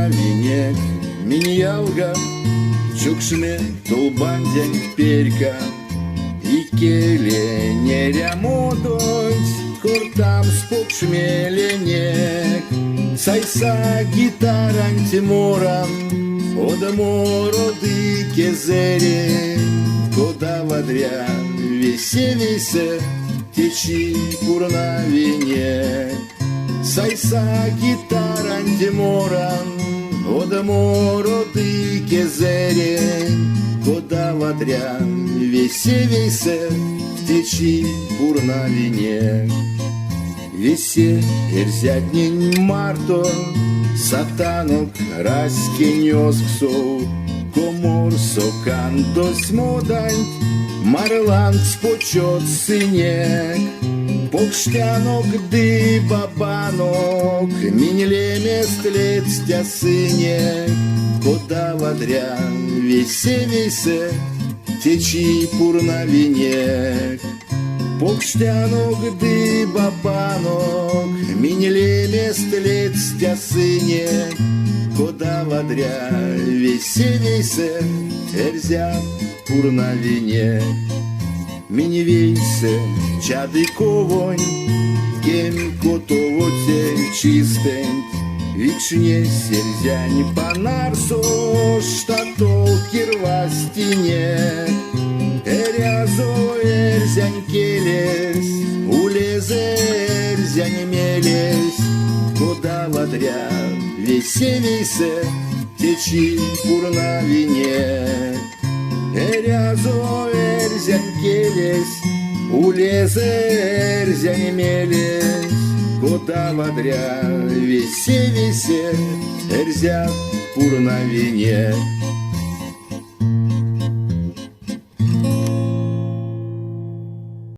пурна вине, Миньялга, чукшме, тулбандянь перька, и келе не рямодонь, кортам спокшмеленек, сайса гитарань тиморам, одамороды кезере, кода водря весе течи пурна вине. Сайса гитарань тиморам, одамороды кезере, кода водря весе течи пурна вине. Весе ерзятнень марто, сатанок раскинёсксов, комор сокандос модань, марланд спочот синек, покштянок ды бабанок, миньле местлецтя сынек, кода водря весе течи пурна винек. Покштянок ды бабанок, миньле местлецтя сынек, кода водря весе эрзят пурна винек. Миньвейсе чады ковонь, кем котовоте чистень, вичне серзянь панарсо, штатол кирвастине. Эрязо эрзянь келес, улезе эрзянь мелес, кода водря весе течи пурна вине. Эрязо эрзянь келес, улезе эрзянь мелес, кода водря весе эрзят пурна вине.